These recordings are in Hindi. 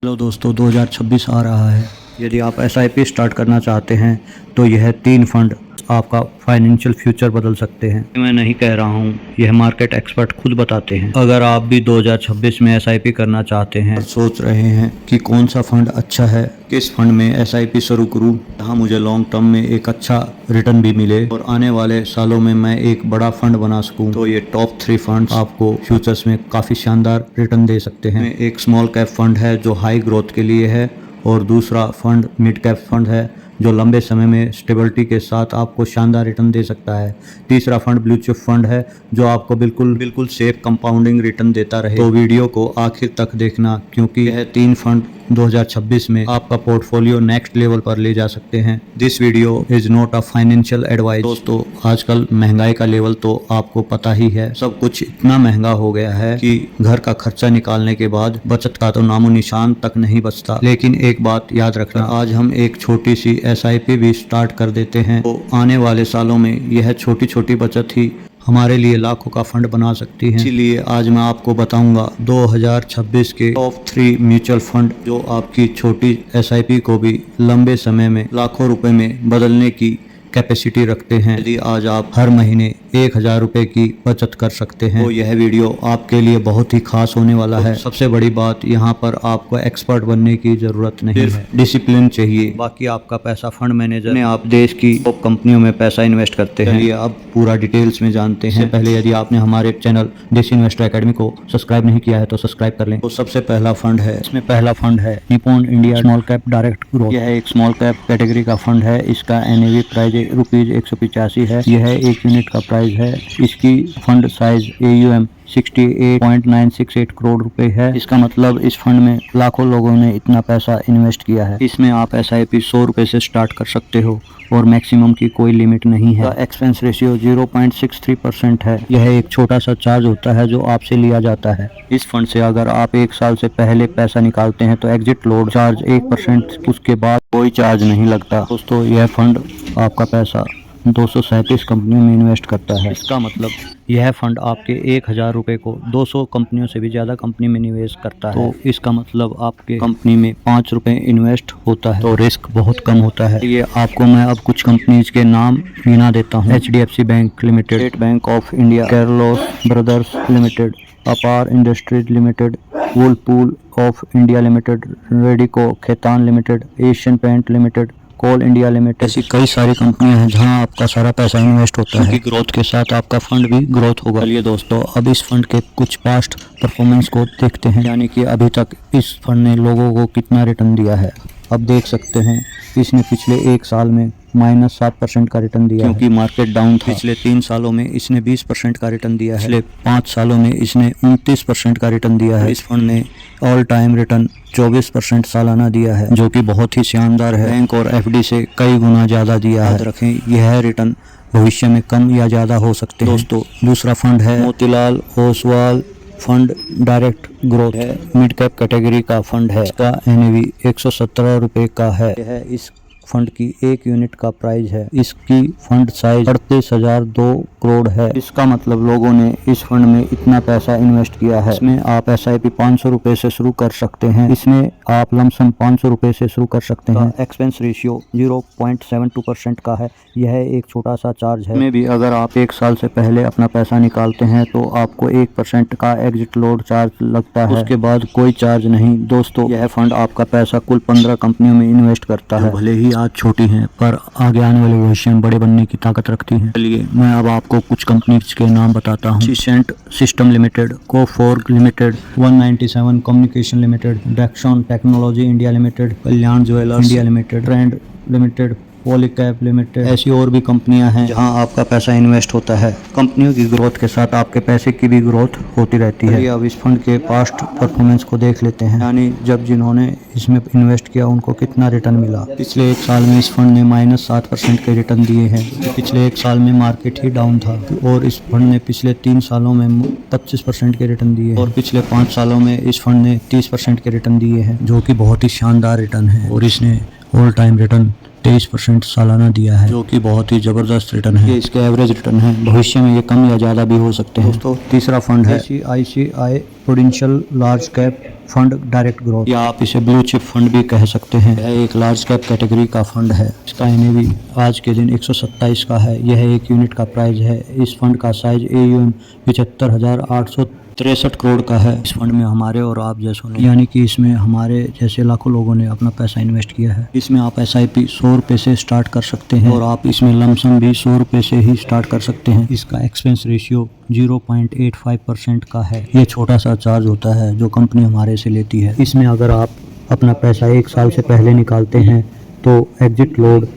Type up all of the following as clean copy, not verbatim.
हेलो दोस्तों, 2026 आ रहा है। यदि आप एसआईपी स्टार्ट करना चाहते हैं तो यह 3 फंड आपका फाइनेंशियल फ्यूचर बदल सकते हैं। मैं नहीं कह रहा हूँ, यह मार्केट एक्सपर्ट खुद बताते हैं। अगर आप भी 2026 में एसआईपी करना चाहते हैं, सोच रहे हैं कि कौन सा फंड अच्छा है, किस फंड में एसआईपी शुरू करूँ जहाँ मुझे लॉन्ग टर्म में एक अच्छा रिटर्न भी मिले और आने वाले सालों में मैं एक बड़ा फंड बना सकूँ, तो ये टॉप 3 फंड आपको फ्यूचर्स में काफ़ी शानदार रिटर्न दे सकते हैं। एक स्मॉल कैप फंड है जो हाई ग्रोथ के लिए है, और दूसरा फंड मिड कैप फंड है जो लंबे समय में स्टेबिलिटी के साथ आपको शानदार रिटर्न दे सकता है। तीसरा फंड ब्लू चिप फंड है जो आपको बिल्कुल सेफ कंपाउंडिंग रिटर्न देता रहे। तो वीडियो को आखिर तक देखना, क्योंकि यह 3 फंड 2026 में आपका पोर्टफोलियो नेक्स्ट लेवल पर ले जा सकते हैं। This video is not a financial advice. दोस्तों, आजकल महंगाई का लेवल तो आपको पता ही है। सब कुछ इतना महंगा हो गया है कि घर का खर्चा निकालने के बाद बचत का तो नामो निशान तक नहीं बचता। लेकिन एक बात याद रखना, आज हम एक छोटी सी एसआईपी भी स्टार्ट कर देते हैं तो आने वाले सालों में यह छोटी छोटी बचत ही हमारे लिए लाखों का फंड बना सकती है। इसीलिए आज मैं आपको बताऊंगा 2026 के टॉप 3 म्यूचुअल फंड जो आपकी छोटी एसआईपी को भी लंबे समय में लाखों रुपए में बदलने की कैपेसिटी रखते हैं। यदि आज आप हर महीने 1000 रुपए की बचत कर सकते हैं तो यह वीडियो आपके लिए बहुत ही खास होने वाला है। सबसे बड़ी बात, यहाँ पर आपको एक्सपर्ट बनने की जरूरत नहीं है, डिसिप्लिन चाहिए। बाकी आपका पैसा फंड मैनेजर ने आप देश की टॉप कंपनियों में पैसा इन्वेस्ट करते हैं। चलिए अब पूरा डिटेल्स में जानते हैं। पहले यदि आपने हमारे चैनल देसी इन्वेस्टर एकेडमी को सब्सक्राइब नहीं किया है तो सब्सक्राइब कर लें। तो सबसे पहला फंड है, इसमें पहला फंड है Nippon India small cap direct growth. यह एक स्मॉल कैप कैटेगरी का फंड है। इसका एनएवी प्राइस ₹185 है। यह 1 यूनिट का प्राइस है। इसकी फंड साइज AUM 68.968 करोड़ रुपए है। इसका मतलब इस फंड में लाखों लोगों ने इतना पैसा इन्वेस्ट किया है। इसमें आप SIP 100 रुपए से स्टार्ट कर सकते हो और मैक्सिमम की कोई लिमिट नहीं है। एक्सपेंस रेशियो 0.63% है। यह एक छोटा सा चार्ज होता है जो आपसे लिया जाता है। इस फंड से अगर आप 1 साल से पहले पैसा निकालते हैं तो एग्जिट लोड चार्ज 1%, उसके बाद कोई चार्ज नहीं लगता। दोस्तों, यह फंड आपका पैसा 237 कंपनियों में इन्वेस्ट करता है। इसका मतलब यह फंड आपके 1000 रुपए को 200 कंपनियों से भी ज़्यादा कंपनी में निवेश करता है। तो इसका मतलब आपके कंपनी में 5 रुपए इन्वेस्ट होता है, तो रिस्क बहुत कम होता है। ये आपको मैं अब कुछ कंपनीज के नाम गिना देता हूँ। HDFC bank limited, state bank of India, Kirloskar brothers limited, Apar industries limited, Whirlpool of India limited, Radico Khaitan limited, Asian paint limited, coal India limited. ऐसी कई सारी कंपनियां हैं जहां आपका सारा पैसा इन्वेस्ट होता है। ग्रोथ के साथ आपका फंड भी ग्रोथ होगा। चलिए दोस्तों, अब इस फंड के कुछ पास्ट परफॉर्मेंस को देखते हैं, यानी कि अभी तक इस फंड ने लोगों को कितना रिटर्न दिया है। अब देख सकते हैं इसने पिछले 1 साल में -7% का रिटर्न दिया, क्योंकि मार्केट डाउन था। पिछले 3 सालों में इसने 20% का रिटर्न दिया है। पिछले 5 सालों में इसने 29% का रिटर्न दिया है। इस फंड ने ऑल टाइम रिटर्न 24% सालाना दिया है, जो कि बहुत ही शानदार है। बैंक और FD से कई गुना ज़्यादा दिया है। याद रखें, यह रिटर्न भविष्य में कम या ज़्यादा हो सकते हैं। दोस्तों, दूसरा फंड है Motilal Oswal fund direct growth है। मिड कैप कैटेगरी का फंड है। इसका NAV 117 रुपए का है। यह इस फंड की 1 यूनिट का प्राइस है। इसकी फंड साइज 38,002 करोड़ है। इसका मतलब लोगों ने इस फंड में इतना पैसा इन्वेस्ट किया है। इसमें आप SIP 500 रुपए से शुरू कर सकते हैं। इसमें आप लमसम 500 रुपए से शुरू कर सकते हैं। एक्सपेंस रेशियो 0.72% का है। यह एक छोटा सा चार्ज है। इसमें भी अगर आप 1 साल से पहले अपना पैसा निकालते हैं तो आपको 1% का एग्जिट लोड चार्ज लगता है, उसके बाद कोई चार्ज नहीं। दोस्तों, यह फंड आपका पैसा कुल 15 कंपनियों में इन्वेस्ट करता है। भले ही आज छोटी हैं पर आगे आने वाले भविष्य में बड़े बनने की ताकत रखती हैं। चलिए मैं अब आपको कुछ कंपनीज के नाम बताता हूँ। Cyient system limited, Coforge limited, 197 communication limited, Dixon technology India limited, Kalyan jewellers India limited, Trent limited, Polycab limited. ऐसी और भी कंपनियां हैं जहां आपका पैसा इन्वेस्ट होता है। कंपनियों की ग्रोथ के साथ आपके पैसे की भी ग्रोथ होती रहती है। अब इस फंड के पास्ट परफॉर्मेंस को देख लेते हैं, यानी जब जिन्होंने इसमें इन्वेस्ट किया उनको कितना रिटर्न मिला। पिछले 1 साल में इस फंड ने -7% के रिटर्न दिए हैं। पिछले 1 साल में मार्केट ही डाउन था, और इस फंड ने पिछले 3 सालों में 25% के रिटर्न दिए, और पिछले 5 सालों में इस फंड ने 30% के रिटर्न दिए हैं, जो कि बहुत ही शानदार रिटर्न है। और इसने ऑल टाइम रिटर्न 23% सालाना दिया है, जो कि बहुत ही जबरदस्त रिटर्न है। ये इसके एवरेज रिटर्न है, भविष्य में ये कम या ज़्यादा भी हो सकते हैं। दोस्तों तीसरा फंड है ICICI prudential large cap fund direct growth, या आप इसे ब्लू चिप फंड भी कह सकते हैं। यह एक लार्ज कैप कैटेगरी का फंड है। इसका NAV आज के दिन 127 का है। यह एक यूनिट का प्राइस है। इस फंड का साइज AUM 75,863 करोड़ का है। इस फंड में हमारे और आप जैसों ने, यानी कि इसमें हमारे जैसे लाखों लोगों ने अपना पैसा इन्वेस्ट किया है। इसमें आप SIP 100 रुपये से स्टार्ट कर सकते हैं और आप इसमें लमसम भी 100 रुपये से ही स्टार्ट कर सकते हैं। इसका एक्सपेंस रेशियो 0.85% का है। ये छोटा सा चार्ज होता है जो कंपनी हमारे से लेती है। इसमें अगर आप अपना पैसा 1 साल से पहले निकालते हैं तो एग्जिट लोड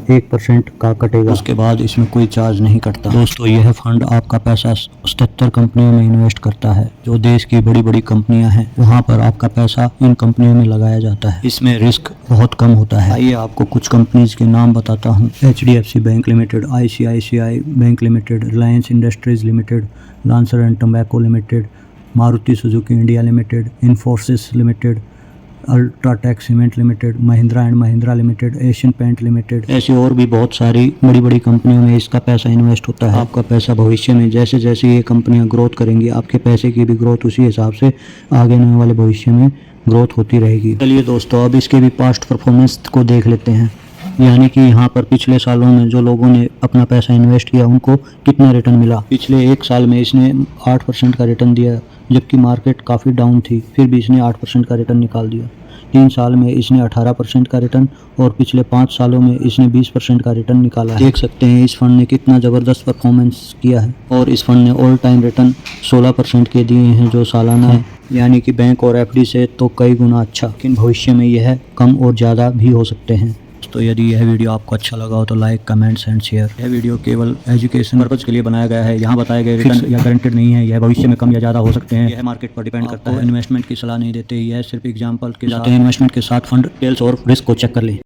1% का कटेगा। उसके बाद इसमें कोई चार्ज नहीं कटता। दोस्तों यह फंड आपका पैसा 77 कंपनियों में इन्वेस्ट करता है। जो देश की बड़ी बड़ी कंपनियां हैं वहां पर आपका पैसा इन कंपनियों में लगाया जाता है। इसमें रिस्क बहुत कम होता है। आइए आपको कुछ कंपनीज के नाम बताता हूँ। HDFC bank limited, ICICI bank limited, Reliance industries limited, Lancer and tobacco limited, Maruti Suzuki India limited, Infosys limited, UltraTech cement limited, Mahindra and Mahindra limited, Asian paint limited, ऐसी और भी बहुत सारी बड़ी बड़ी कंपनियों में इसका पैसा इन्वेस्ट होता है। आपका पैसा भविष्य में जैसे जैसे ये कंपनियां ग्रोथ करेंगी, आपके पैसे की भी ग्रोथ उसी हिसाब से आगे आने वाले भविष्य में ग्रोथ होती रहेगी। चलिए दोस्तों अब इसके भी पास्ट परफॉर्मेंस को देख लेते हैं, यानी कि यहाँ पर पिछले सालों में जो लोगों ने अपना पैसा इन्वेस्ट किया उनको कितना रिटर्न मिला। पिछले 1 साल में इसने 8% का रिटर्न दिया, जबकि मार्केट काफ़ी डाउन थी, फिर भी इसने 8% का रिटर्न निकाल दिया। 3 साल में इसने 18% का रिटर्न और पिछले 5 सालों में इसने 20% का रिटर्न निकाला है। देख सकते हैं इस फंड ने कितना ज़बरदस्त परफॉर्मेंस किया है। और इस फंड ने ऑल टाइम रिटर्न 16% के दिए हैं जो सालाना है, यानी कि बैंक और FD से तो कई गुना अच्छा। लेकिन भविष्य में यह कम और ज़्यादा भी हो सकते हैं। तो यदि यह वीडियो आपको अच्छा लगा हो तो लाइक, कमेंट्स एंड शेयर। यह वीडियो केवल एजुकेशन पर्पज के लिए बनाया गया है। यहाँ बताए गए रिटर्न या गारंटेड नहीं है। यह भविष्य में कम या ज़्यादा हो सकते हैं। यह मार्केट पर डिपेंड करता है। इन्वेस्टमेंट की सलाह नहीं देते। यह सिर्फ एग्जाम्पल के साथ इन्वेस्टमेंट के साथ फंड डिटेल्स और रिस्क को चेक कर लें।